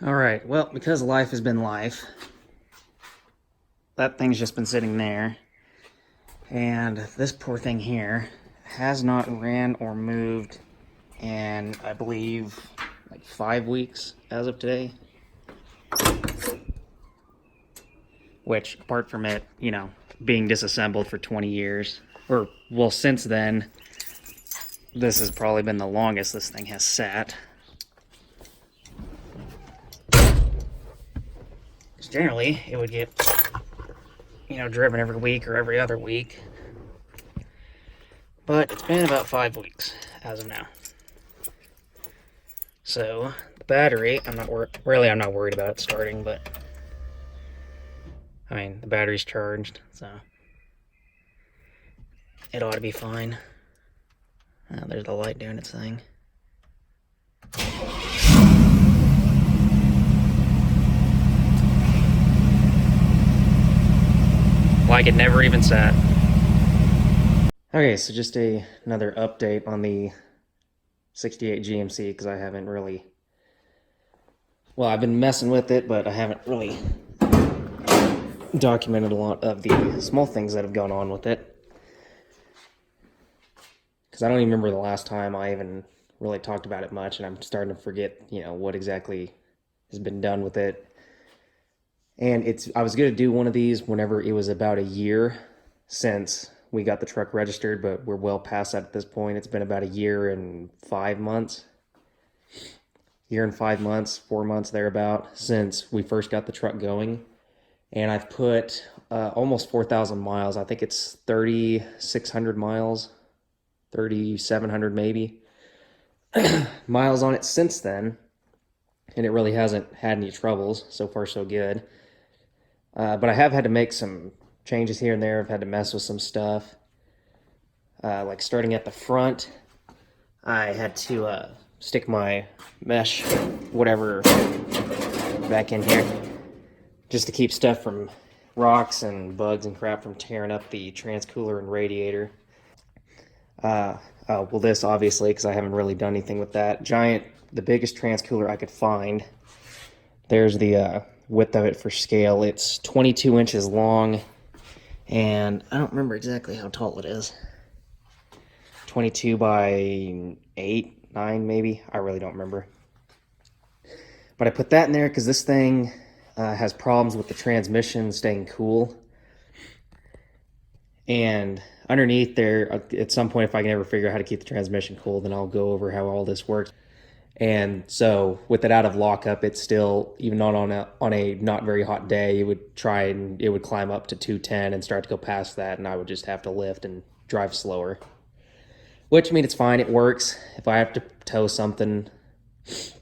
Alright, well, because life has been life, that thing's just been sitting there. And this poor thing here has not ran or moved in, I believe, like 5 weeks as of today. Which, apart from it, you know, being disassembled for 20 years, or, well, since then, this has probably been the longest this thing has sat. Because generally, it would get, you know, driven every week or every other week. But it's been about 5 weeks as of now. So, the battery, I'm not worried about it starting, but I mean, the battery's charged, so it ought to be fine. There's the light doing its thing. Like it never even sat. Okay, so just another update on the 68 GMC, because I haven't really... Well, I've been messing with it, but I haven't really documented a lot of the small things that have gone on with it. Because I don't even remember the last time I even really talked about it much, and I'm starting to forget, you know, what exactly has been done with it. And I was going to do one of these whenever it was about a year since we got the truck registered, but we're well past that at this point. It's been about a year and 5 months. Year and 5 months, 4 months thereabout, since we first got the truck going. And I've put almost 4,000 miles. I think it's 3,600 miles, 3,700 maybe, miles on it since then. And it really hasn't had any troubles. So far, so good. But I have had to make some changes here and there. I've had to mess with some stuff. Like starting at the front, I had to stick my mesh, whatever, back in here, just to keep stuff from rocks and bugs and crap from tearing up the transcooler and radiator. Well, this obviously, because I haven't really done anything with that. The biggest transcooler I could find. There's the width of it for scale. It's 22 inches long, and I don't remember exactly how tall it is. 22 by 8, 9 maybe. I really don't remember. But I put that in there because this thing has problems with the transmission staying cool. And underneath there, at some point, if I can ever figure out how to keep the transmission cool, then I'll go over how all this works. And so with it out of lockup, it's still, even on a not very hot day, it would climb up to 210 and start to go past that, and I would just have to lift and drive slower. Which, I mean, it's fine, it works. If I have to tow something,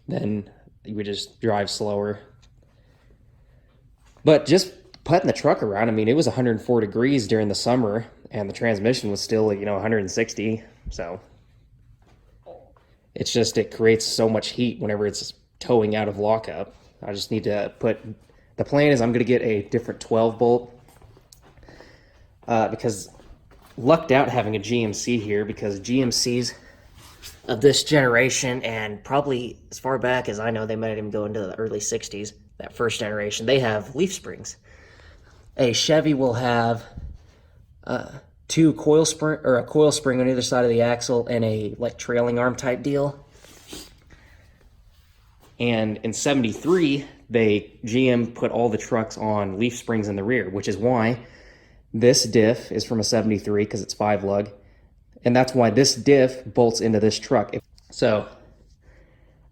then we just drive slower. But just putting the truck around, I mean, it was 104 degrees during the summer, and the transmission was still, 160, so... It's just, it creates so much heat whenever it's towing out of lockup. I just need to the plan is I'm going to get a different 12 bolt. Because lucked out having a GMC here, because GMCs of this generation, and probably as far back as I know, they might even go into the early 60s, that first generation, they have leaf springs. A Chevy will have a coil spring on either side of the axle and a like trailing arm type deal. And in 73, GM put all the trucks on leaf springs in the rear, which is why this diff is from a 73 because it's 5 lug. And that's why this diff bolts into this truck. So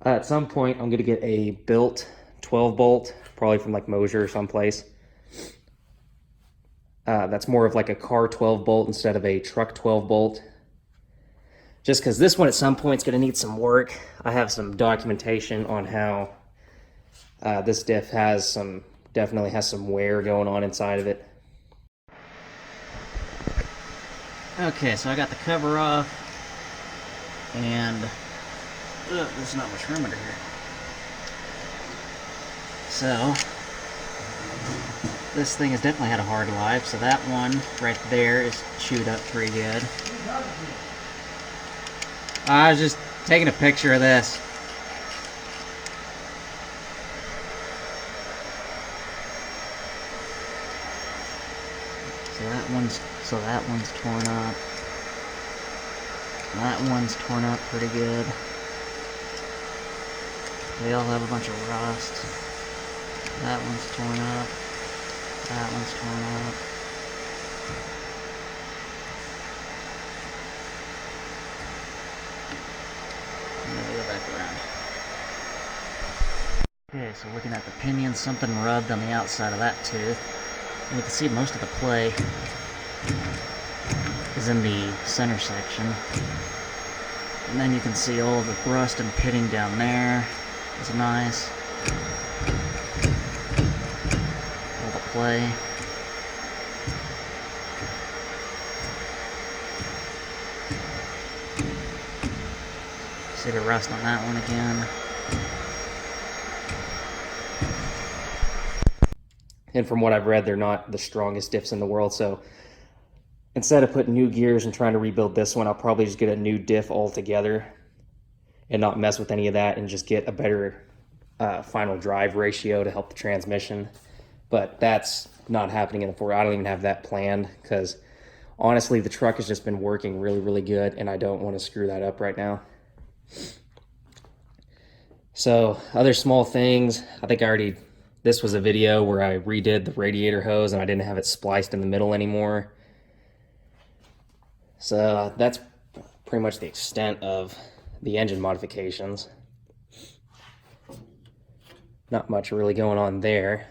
at some point, I'm going to get a built 12 bolt, probably from like Mosier or someplace. That's more of like a car 12 bolt instead of a truck 12 bolt. Just because this one at some point is going to need some work. I have some documentation on how this diff definitely has some wear going on inside of it. Okay, so I got the cover off, and there's not much room under here. So this thing has definitely had a hard life, so that one right there is chewed up pretty good. I was just taking a picture of this. So that one's torn up. That one's torn up pretty good. They all have a bunch of rust. That one's torn up. That one's torn up. And then we go back around. Okay, so looking at the pinion, something rubbed on the outside of that tooth. And you can see most of the play is in the center section. And then you can see all of the rust and pitting down there. It's nice. All the play. See the rust on that one again. And from what I've read, they're not the strongest diffs in the world, so instead of putting new gears and trying to rebuild this one, I'll probably just get a new diff altogether and not mess with any of that and just get a better final drive ratio to help the transmission. But that's not happening in the Ford. I don't even have that planned because honestly, the truck has just been working really, really good and I don't want to screw that up right now. So other small things, I think this was a video where I redid the radiator hose and I didn't have it spliced in the middle anymore. So that's pretty much the extent of the engine modifications. Not much really going on there.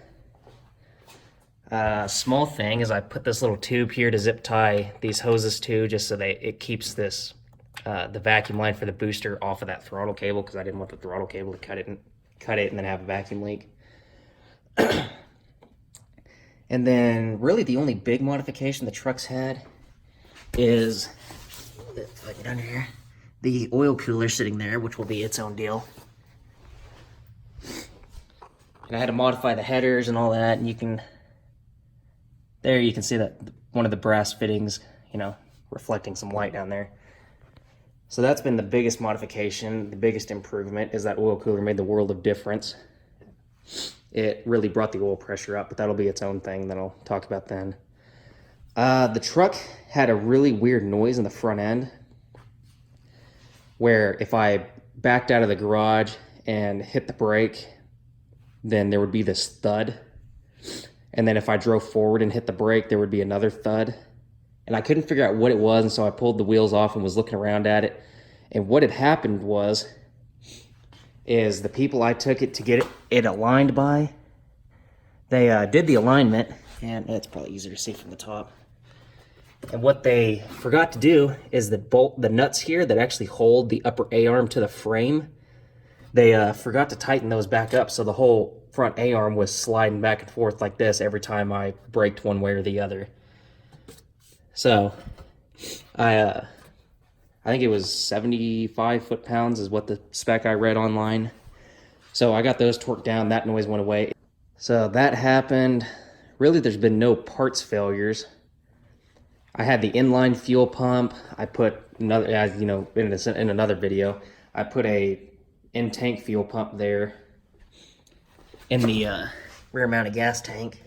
Small thing is I put this little tube here to zip tie these hoses to, just so it keeps this the vacuum line for the booster off of that throttle cable, because I didn't want the throttle cable to cut it and then have a vacuum leak. And then really the only big modification the truck's had is, if I get under here, the oil cooler sitting there, which will be its own deal. And I had to modify the headers and all that, and you can see that one of the brass fittings, reflecting some light down there. So that's been the biggest modification. The biggest improvement is that oil cooler made the world of difference. It really brought the oil pressure up, but that'll be its own thing that I'll talk about then. The truck had a really weird noise in the front end, where if I backed out of the garage and hit the brake, then there would be this thud. And then if I drove forward and hit the brake, there would be another thud. And I couldn't figure out what it was, and so I pulled the wheels off and was looking around at it. And what had happened is the people I took it to get it aligned by, they did the alignment, and it's probably easier to see from the top. And what they forgot to do is the nuts here that actually hold the upper A-arm to the frame, they forgot to tighten those back up, so the whole front A-arm was sliding back and forth like this every time I braked one way or the other. So I think it was 75 foot-pounds is what the spec I read online. So I got those torqued down, that noise went away. So that happened. Really, there's been no parts failures. I had the inline fuel pump. I put another, as you know, in another video, I put a in-tank fuel pump there in the rear-mounted gas tank.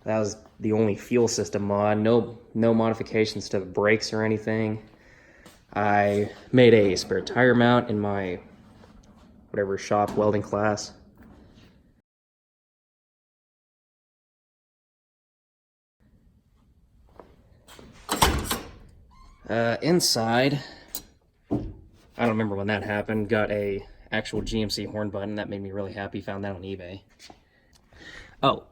That was the only fuel system mod. No modifications to the brakes or anything. I made a spare tire mount in my whatever shop welding class. Inside, I don't remember when that happened, got a actual GMC horn button. That made me really happy. Found that on eBay. Oh,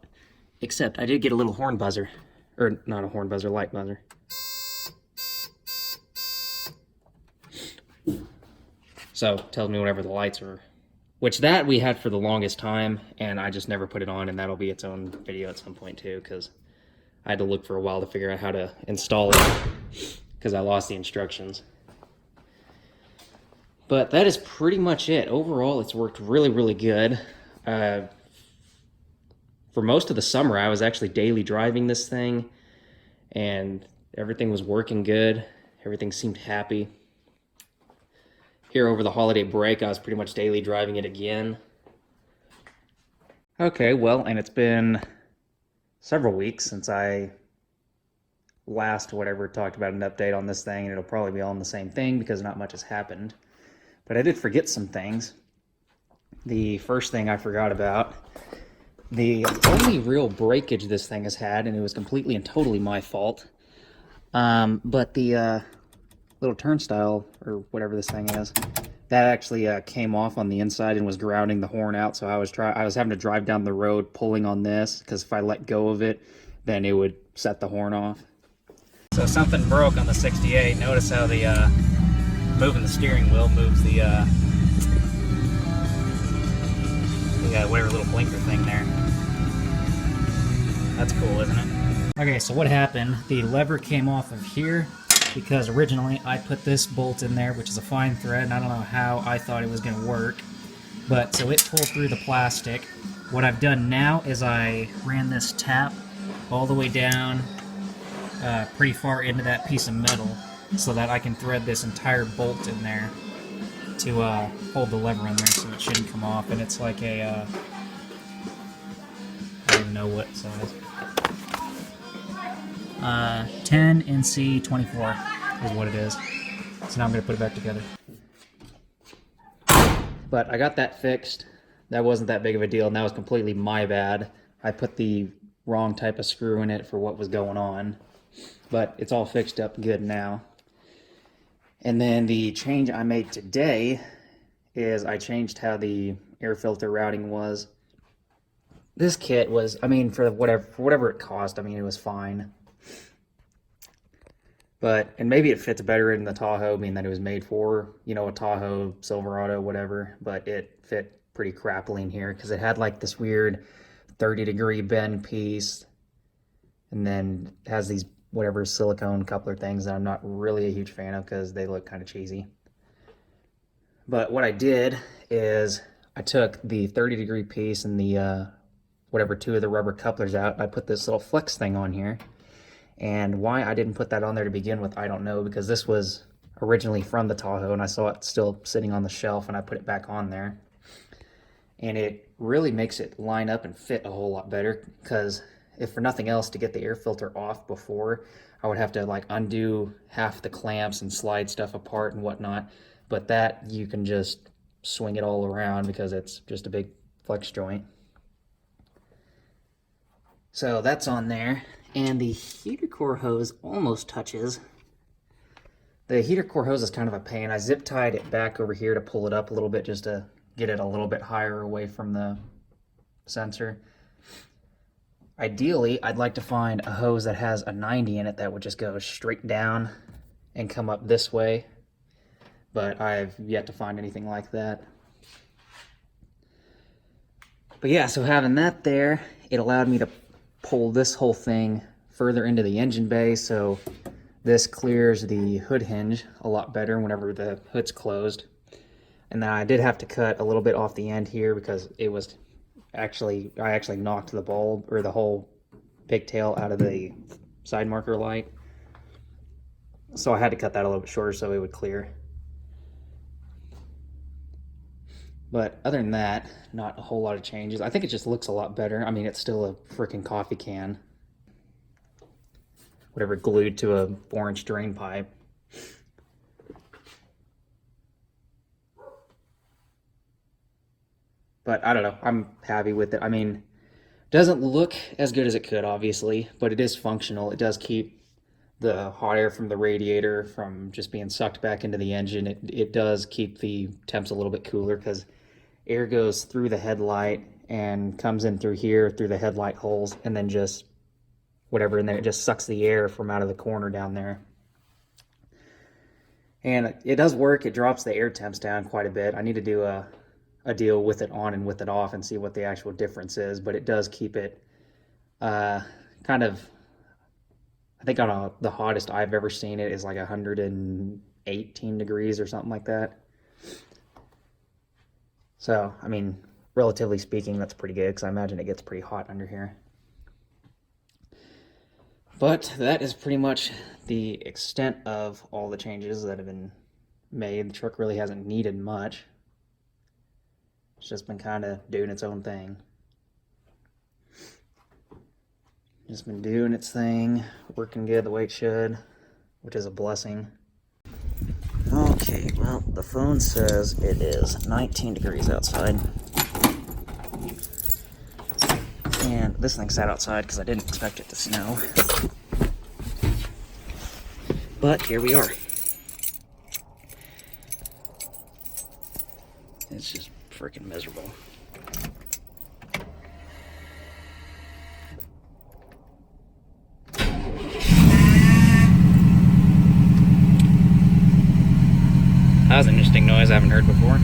except I did get a little horn buzzer. Or not a horn buzzer, light buzzer. So, tells me whenever the lights are... Which that we had for the longest time, and I just never put it on, and that'll be its own video at some point too, because I had to look for a while to figure out how to install it, because I lost the instructions. But that is pretty much it. Overall, it's worked really, really good. For most of the summer, I was actually daily driving this thing, and everything was working good. Everything seemed happy. Here over the holiday break, I was pretty much daily driving it again. Okay, well, and it's been several weeks since I last whatever talked about an update on this thing, and it'll probably be all in the same thing because not much has happened. But I did forget some things. The first thing I forgot about, the only real breakage this thing has had, and it was completely and totally my fault, but the little turnstile, or whatever this thing is, that actually came off on the inside and was grounding the horn out, so I was having to drive down the road pulling on this, because if I let go of it, then it would set the horn off. So something broke on the 68. Notice how the moving the steering wheel moves the whatever little blinker thing there. That's cool, isn't it? Okay, so what happened? The lever came off of here because originally I put this bolt in there, which is a fine thread, and I don't know how I thought it was going to work. But so it pulled through the plastic. What I've done now is I ran this tap all the way down pretty far into that piece of metal so that I can thread this entire bolt in there to hold the lever in there so it shouldn't come off. And it's like a, I don't even know what size. 10 NC 24 is what it is. So now I'm going to put it back together. But I got that fixed. That wasn't that big of a deal, and that was completely my bad. I put the wrong type of screw in it for what was going on. But it's all fixed up good now. And then the change I made today is I changed how the air filter routing was. This kit was, I mean, for whatever it cost, I mean, it was fine. But, and maybe it fits better in the Tahoe, being that it was made for, you know, a Tahoe, Silverado, whatever. But it fit pretty crappily in here because it had like this weird 30-degree bend piece. And then it has these whatever silicone coupler things that I'm not really a huge fan of because they look kind of cheesy. But what I did is I took the 30-degree piece and the whatever two of the rubber couplers out, and I put this little flex thing on here. And why I didn't put that on there to begin with, I don't know, because this was originally from the Tahoe and I saw it still sitting on the shelf and I put it back on there. And it really makes it line up and fit a whole lot better, because if for nothing else, to get the air filter off before, I would have to like undo half the clamps and slide stuff apart and whatnot. But that, you can just swing it all around because it's just a big flex joint. So that's on there. And the heater core hose almost touches. The heater core hose is kind of a pain. I zip tied it back over here to pull it up a little bit just to get it a little bit higher away from the sensor. Ideally, I'd like to find a hose that has a 90 in it that would just go straight down and come up this way, but I've yet to find anything like that. But yeah, so having that there, it allowed me to pull this whole thing further into the engine bay, so this clears the hood hinge a lot better whenever the hood's closed. And then I did have to cut a little bit off the end here because it was I actually knocked the bulb or the whole pigtail out of the side marker light. So I had to cut that a little bit shorter so it would clear. But other than that, not a whole lot of changes. I think it just looks a lot better. I mean, it's still a freaking coffee can. Whatever, glued to a 4-inch drain pipe. But I don't know, I'm happy with it. I mean, it doesn't look as good as it could, obviously, but it is functional. It does keep the hot air from the radiator from just being sucked back into the engine. It does keep the temps a little bit cooler because air goes through the headlight and comes in through here, through the headlight holes, and then just whatever, and then it just sucks the air from out of the corner down there. And it does work. It drops the air temps down quite a bit. I need to do a deal with it on and with it off and see what the actual difference is, but it does keep it kind of, I think on the hottest I've ever seen it is like 118 degrees or something like that. So, I mean, relatively speaking, that's pretty good because I imagine it gets pretty hot under here. But that is pretty much the extent of all the changes that have been made. The truck really hasn't needed much. It's just been kind of doing its own thing. Just been doing its thing, working good the way it should, which is a blessing. Okay, well, the phone says it is 19 degrees outside. And this thing sat outside because I didn't expect it to snow. But here we are. It's just freaking miserable. That was an interesting noise I haven't heard before.